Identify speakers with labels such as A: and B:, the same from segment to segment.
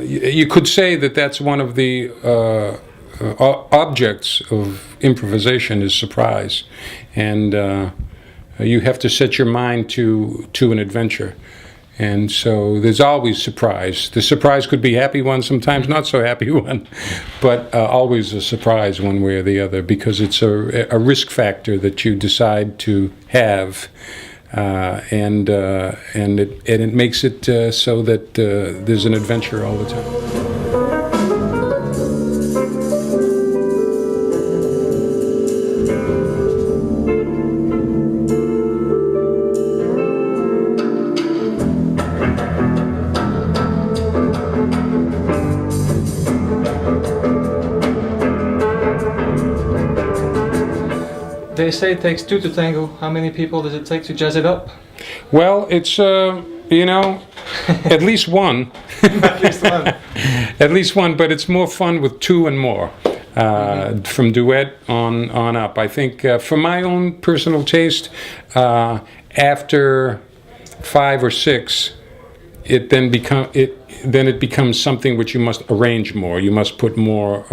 A: you could say that that's one of the objects of improvisation is surprise, and you have to set your mind to an adventure. And so there's always surprise. The surprise could be happy one, sometimes not so happy one, but always a surprise one way or the other, because it's a risk factor that you decide to have, and it makes it so that there's an adventure all the time.
B: They say it takes two to tango. How many people does it take to jazz it up?
A: Well, it's, at least one.
B: At least one.
A: At least one, but it's more fun with two and more. From duet on up. I think for my own personal taste, after 5 or 6, it becomes something which you must arrange more. You must put more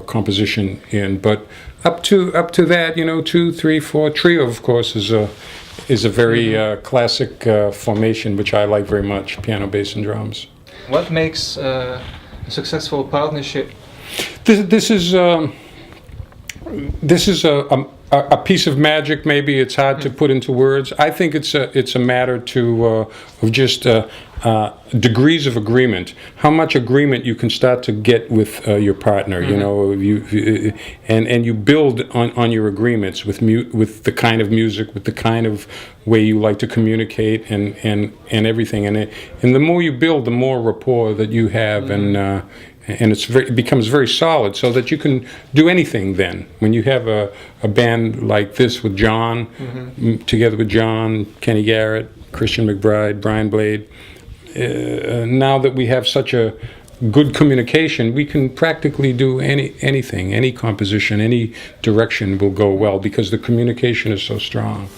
A: composition in. But up to that, 2, 3, 4 trio, of course, is a very classic formation which I like very much: piano, bass, and drums.
B: What makes a successful partnership?
A: This is a piece of magic. Maybe it's hard to put into words. I think it's a matter of just degrees of agreement. How much agreement you can start to get with your partner. And you build on your agreements with the kind of music, with the kind of way you like to communicate, and everything. And the more you build, the more rapport that you have, and it becomes very solid, so that you can do anything then. When you have a band like this with John, together with John, Kenny Garrett, Christian McBride, Brian Blade, now that we have such a good communication, we can practically do anything, any composition, any direction will go well, because the communication is so strong.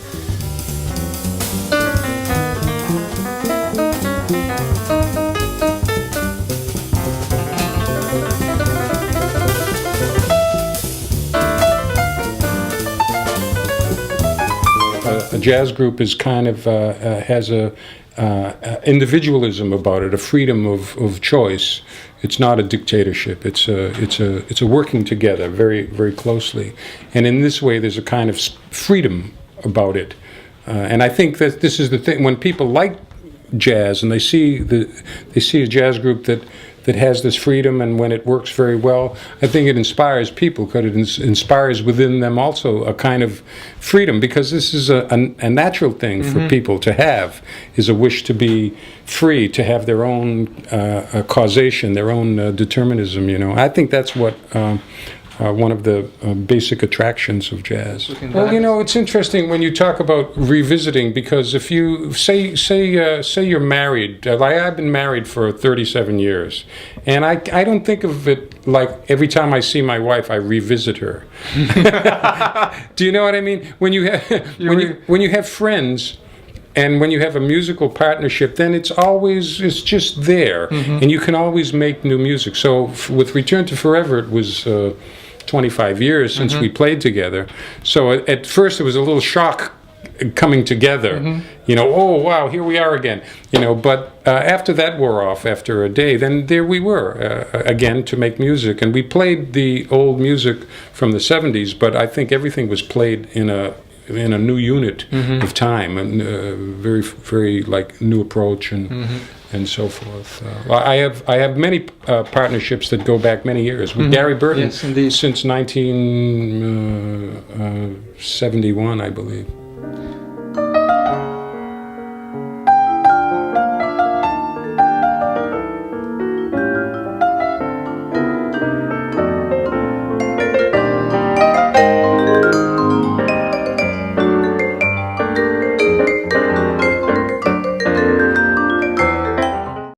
A: A jazz group is kind of has a individualism about it, a freedom of choice. It's not a dictatorship. It's a working together very, very closely, and in this way, there's a kind of freedom about it. And I think that this is the thing: when people like jazz and they see a jazz group that has this freedom, and when it works very well, I think it inspires people, because it inspires within them also a kind of freedom, because this is a natural thing for people to have, is a wish to be free, to have their own causation, their own determinism. I think that's what one of the basic attractions of jazz. Well, it's interesting when you talk about revisiting, because if you say you're married, like I've been married for 37 years, and I don't think of it like every time I see my wife, I revisit her. Do you know what I mean? When you have friends, and when you have a musical partnership, then it's just there, and you can always make new music. So with Return to Forever, it was 25 years since we played together. So at first it was a little shock coming together. Oh wow, here we are again. But after that wore off, after a day, then there we were again to make music, and we played the old music from the 70s. But I think everything was played in a new unit of time, and very, very like new approach and so forth. I have many partnerships that go back many years with Gary Burton, since 1971, I believe.